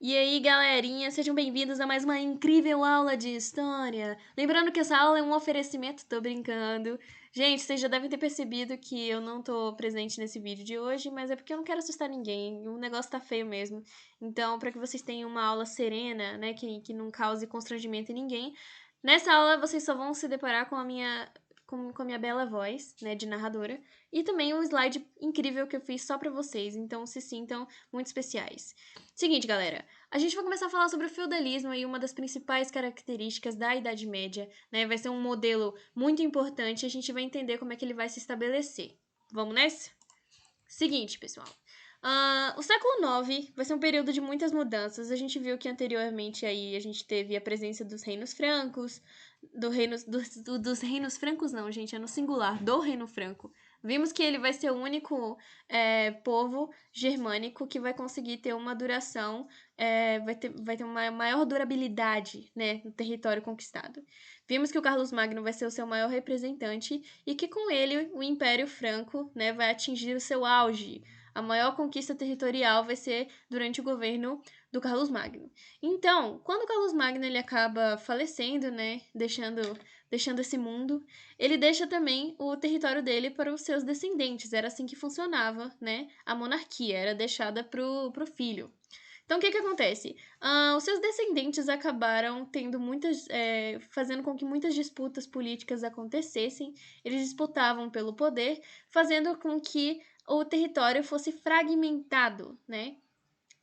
E aí, galerinha, sejam bem-vindos a mais uma incrível aula de história. Lembrando que essa aula é um oferecimento, tô brincando. Gente, vocês já devem ter percebido que eu não tô presente nesse vídeo de hoje, mas é porque eu não quero assustar ninguém, o negócio tá feio mesmo. Então, para que vocês tenham uma aula serena, né, que não cause constrangimento em ninguém, nessa aula vocês só vão se deparar com a minha bela voz, né, de narradora, e também um slide incrível que eu fiz só pra vocês, então se sintam muito especiais. Seguinte, galera, a gente vai começar a falar sobre o feudalismo e uma das principais características da Idade Média, né? Vai ser um modelo muito importante e a gente vai entender como é que ele vai se estabelecer. Vamos nessa? Seguinte, pessoal. O século IX vai ser um período de muitas mudanças. A gente viu que anteriormente aí a gente teve a presença dos reinos francos, dos reinos francos não, gente, é no singular, do reino franco. Vimos que ele vai ser o único povo germânico que vai conseguir ter uma duração, vai ter uma maior durabilidade, né, no território conquistado. Vimos que o Carlos Magno vai ser o seu maior representante e que com ele o Império Franco, né, vai atingir o seu auge. A maior conquista territorial vai ser durante o governo do Carlos Magno. Então, quando o Carlos Magno ele acaba falecendo, né, deixando esse mundo, ele deixa também o território dele para os seus descendentes. Era assim que funcionava, né? A monarquia era deixada pro filho. Então, o que que acontece? Os seus descendentes acabaram tendo fazendo com que muitas disputas políticas acontecessem. Eles disputavam pelo poder, fazendo com que o território fosse fragmentado, né?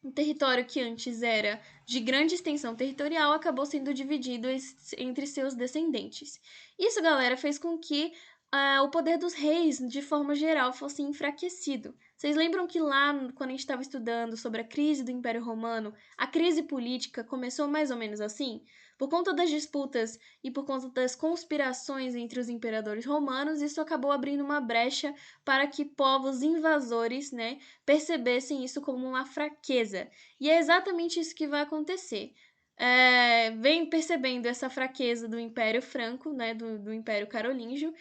Um território que antes era de grande extensão territorial acabou sendo dividido entre seus descendentes. Isso, galera, fez com que o poder dos reis, de forma geral, fosse enfraquecido. Vocês lembram que lá, quando a gente estava estudando sobre a crise do Império Romano, a crise política começou mais ou menos assim? Por conta das disputas e por conta das conspirações entre os imperadores romanos, isso acabou abrindo uma brecha para que povos invasores, né, percebessem isso como uma fraqueza. E é exatamente isso que vai acontecer. Vem percebendo essa fraqueza do Império Franco, né, do Império Carolíngio,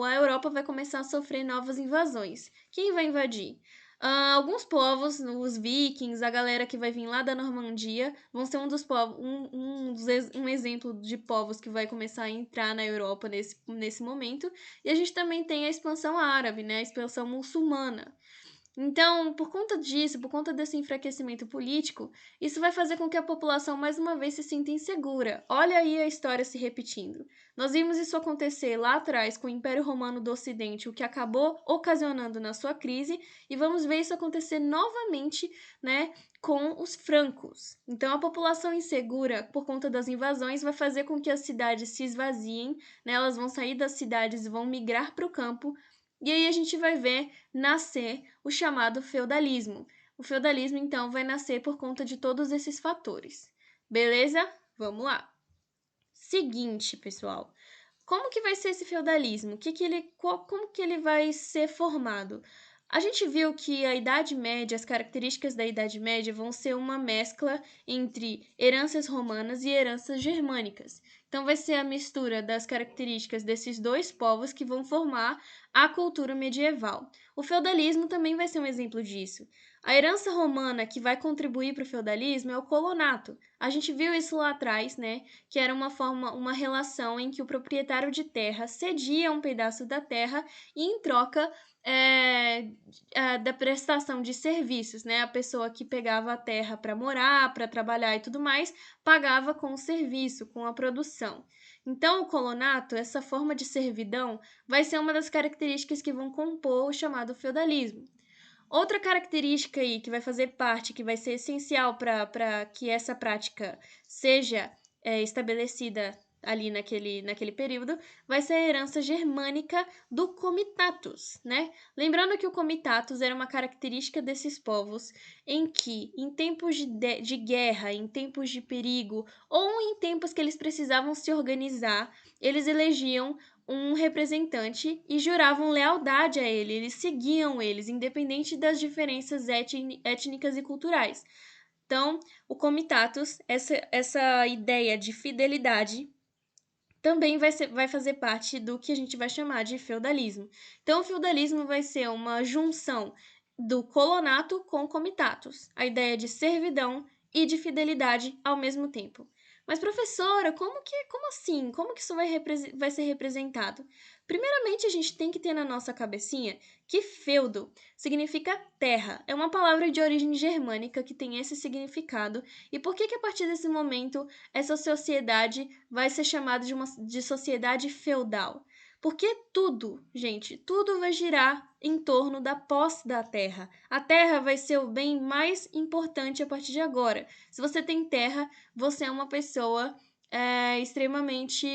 a Europa vai começar a sofrer novas invasões. Quem vai invadir? Alguns povos, os vikings, a galera que vai vir lá da Normandia, vão ser um dos povos, um exemplo de povos que vai começar a entrar na Europa nesse momento. E a gente também tem a expansão árabe, né? A expansão muçulmana. Então, por conta disso, por conta desse enfraquecimento político, isso vai fazer com que a população mais uma vez se sinta insegura. Olha aí a história se repetindo. Nós vimos isso acontecer lá atrás com o Império Romano do Ocidente, o que acabou ocasionando na sua crise, e vamos ver isso acontecer novamente, né, com os francos. Então, a população insegura por conta das invasões vai fazer com que as cidades se esvaziem, né, elas vão sair das cidades e vão migrar para o campo. E aí a gente vai ver nascer o chamado feudalismo. O feudalismo, então, vai nascer por conta de todos esses fatores. Beleza? Vamos lá. Seguinte, pessoal. Como que vai ser esse feudalismo? Como que ele vai ser formado? A gente viu que a Idade Média, as características da Idade Média vão ser uma mescla entre heranças romanas e heranças germânicas. Então, vai ser a mistura das características desses dois povos que vão formar a cultura medieval. O feudalismo também vai ser um exemplo disso. A herança romana que vai contribuir para o feudalismo é o colonato. A gente viu isso lá atrás, né? Que era uma relação em que o proprietário de terra cedia um pedaço da terra e, em troca da prestação de serviços, né? A pessoa que pegava a terra para morar, para trabalhar e tudo mais, pagava com o serviço, com a produção. Então, o colonato, essa forma de servidão, vai ser uma das características que vão compor o chamado feudalismo. Outra característica aí que vai fazer parte, que vai ser essencial para que essa prática seja estabelecida ali naquele período, vai ser a herança germânica do comitatus, né? Lembrando que o comitatus era uma característica desses povos em que, em tempos de guerra, em tempos de perigo, ou em tempos que eles precisavam se organizar, eles elegiam um representante e juravam lealdade a ele, eles seguiam eles, independente das diferenças étnicas e culturais. Então, o comitatus, essa ideia de fidelidade, também vai fazer parte do que a gente vai chamar de feudalismo. Então, o feudalismo vai ser uma junção do colonato com comitatus, a ideia de servidão e de fidelidade ao mesmo tempo. Mas, professora, como assim? Como que isso vai ser representado? Primeiramente, a gente tem que ter na nossa cabecinha que feudo significa terra. É uma palavra de origem germânica que tem esse significado. E por que a partir desse momento essa sociedade vai ser chamada de sociedade feudal? Porque tudo, gente, tudo vai girar em torno da posse da terra. A terra vai ser o bem mais importante a partir de agora. Se você tem terra, você é uma pessoa extremamente.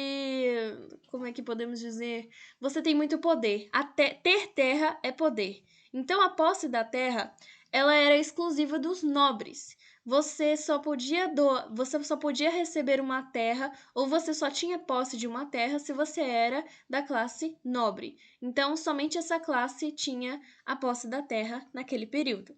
Como é que podemos dizer? Você tem muito poder. Ter terra é poder. Então, a posse da terra ela era exclusiva dos nobres. Você só podia receber uma terra ou você só tinha posse de uma terra se você era da classe nobre. Então, somente essa classe tinha a posse da terra naquele período.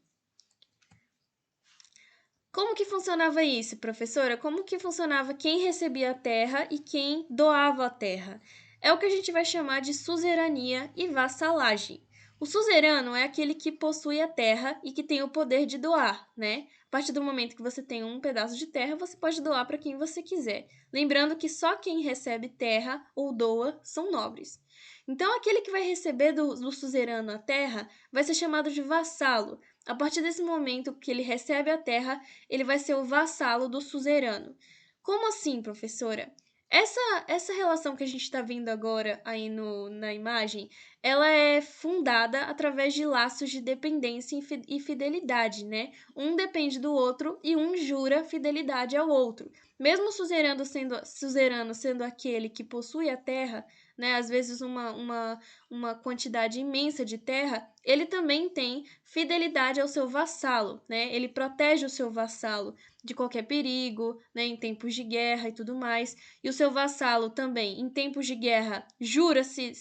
Como que funcionava isso, professora? Como que funcionava quem recebia a terra e quem doava a terra? É o que a gente vai chamar de suzerania e vassalagem. O suzerano é aquele que possui a terra e que tem o poder de doar, né? A partir do momento que você tem um pedaço de terra, você pode doar para quem você quiser. Lembrando que só quem recebe terra ou doa são nobres. Então, aquele que vai receber do suzerano a terra vai ser chamado de vassalo. A partir desse momento que ele recebe a terra, ele vai ser o vassalo do suzerano. Como assim, professora? Essa relação que a gente está vendo agora aí na imagem, ela é fundada através de laços de dependência e fidelidade, né? Um depende do outro e um jura fidelidade ao outro. Mesmo o suzerano sendo aquele que possui a terra, né? Às vezes uma quantidade imensa de terra, ele também tem fidelidade ao seu vassalo, né? Ele protege o seu vassalo de qualquer perigo, né? Em tempos de guerra e tudo mais. E o seu vassalo também, em tempos de guerra, jura se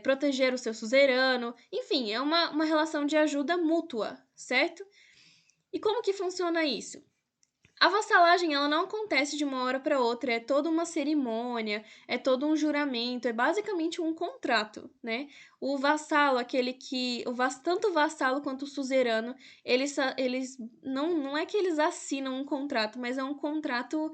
proteger o seu suzerano. Enfim, é uma relação de ajuda mútua, certo? E como que funciona isso? A vassalagem ela não acontece de uma hora para outra, é toda uma cerimônia, é todo um juramento, é basicamente um contrato, né? O vassalo, aquele que. Tanto o vassalo quanto o suzerano, eles não é que eles assinam um contrato, mas é um contrato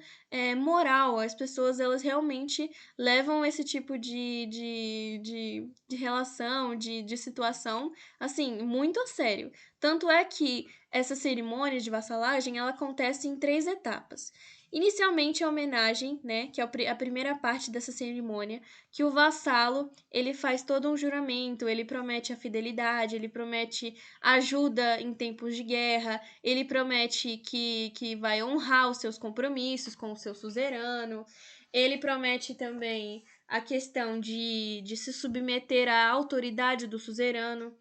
moral. As pessoas elas realmente levam esse tipo de relação, de situação, assim, muito a sério. Tanto é que essa cerimônia de vassalagem ela acontece em 3 etapas. Inicialmente a homenagem, né, que é a primeira parte dessa cerimônia, que o vassalo ele faz todo um juramento, ele promete a fidelidade, ele promete ajuda em tempos de guerra, ele promete que vai honrar os seus compromissos com o seu suzerano, ele promete também a questão de se submeter à autoridade do suzerano.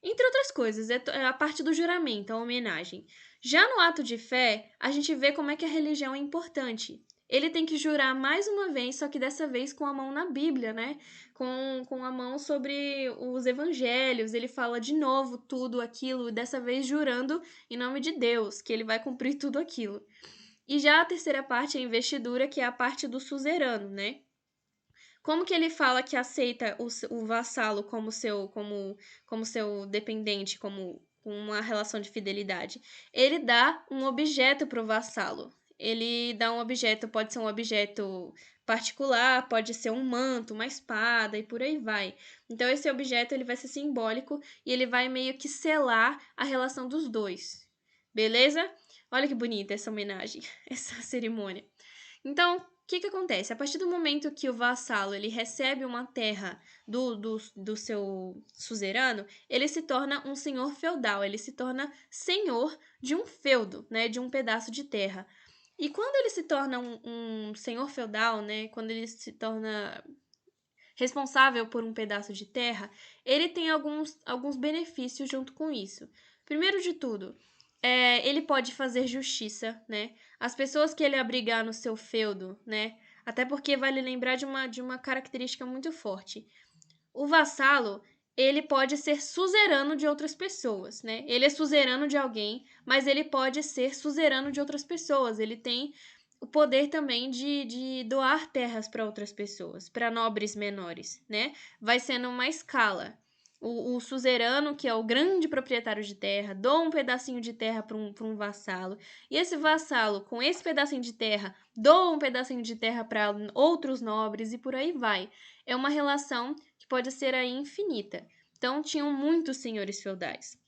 Entre outras coisas, é a parte do juramento, a homenagem. Já no ato de fé, a gente vê como é que a religião é importante. Ele tem que jurar mais uma vez, só que dessa vez com a mão na Bíblia, né? Com a mão sobre os evangelhos. Ele fala de novo tudo aquilo, dessa vez jurando em nome de Deus, que ele vai cumprir tudo aquilo. E já a terceira parte é a investidura, que é a parte do suzerano, né? Como que ele fala que aceita o vassalo como seu dependente, como uma relação de fidelidade? Ele dá um objeto para o vassalo. Ele dá um objeto, pode ser um objeto particular, pode ser um manto, uma espada e por aí vai. Então esse objeto ele vai ser simbólico e ele vai meio que selar a relação dos dois. Beleza? Olha que bonita essa homenagem, essa cerimônia. Então, o que acontece? A partir do momento que o vassalo ele recebe uma terra do seu suzerano, ele se torna um senhor feudal, ele se torna senhor de um feudo, né, de um pedaço de terra. E quando ele se torna um senhor feudal, né, quando ele se torna responsável por um pedaço de terra, ele tem alguns benefícios junto com isso. Primeiro de tudo, ele pode fazer justiça, né? As pessoas que ele abrigar no seu feudo, né? Até porque vale lembrar de uma característica muito forte. O vassalo, ele pode ser suzerano de outras pessoas, né? Ele é suzerano de alguém, mas ele pode ser suzerano de outras pessoas. Ele tem o poder também de doar terras para outras pessoas, para nobres menores, né? Vai sendo uma escala. O suzerano, que é o grande proprietário de terra, doa um pedacinho de terra para um vassalo. E esse vassalo, com esse pedacinho de terra, doa um pedacinho de terra para outros nobres e por aí vai. É uma relação que pode ser aí infinita. Então, tinham muitos senhores feudais.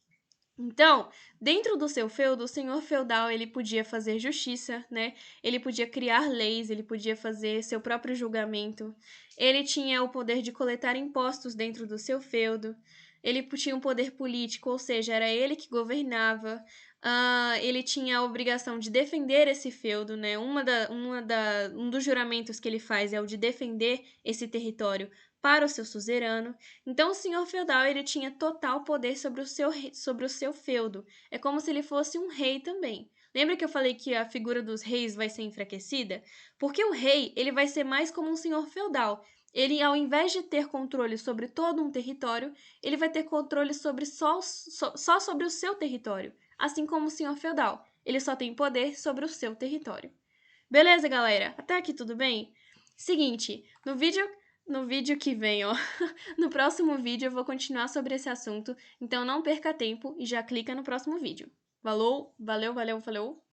Então, dentro do seu feudo, o senhor feudal ele podia fazer justiça, né? Ele podia criar leis, ele podia fazer seu próprio julgamento. Ele tinha o poder de coletar impostos dentro do seu feudo. Ele tinha um poder político, ou seja, era ele que governava. Ele tinha a obrigação de defender esse feudo, né? Um dos juramentos que ele faz é o de defender esse território para o seu suzerano. Então, o senhor feudal ele tinha total poder sobre o seu feudo. É como se ele fosse um rei também. Lembra que eu falei que a figura dos reis vai ser enfraquecida? Porque o rei ele vai ser mais como um senhor feudal. Ele, ao invés de ter controle sobre todo um território, ele vai ter controle sobre só sobre o seu território. Assim como o senhor feudal. Ele só tem poder sobre o seu território. Beleza, galera? Até aqui tudo bem? Seguinte, no vídeo que vem, ó, no próximo vídeo eu vou continuar sobre esse assunto, então não perca tempo e já clica no próximo vídeo. Falou, valeu, valeu, falou!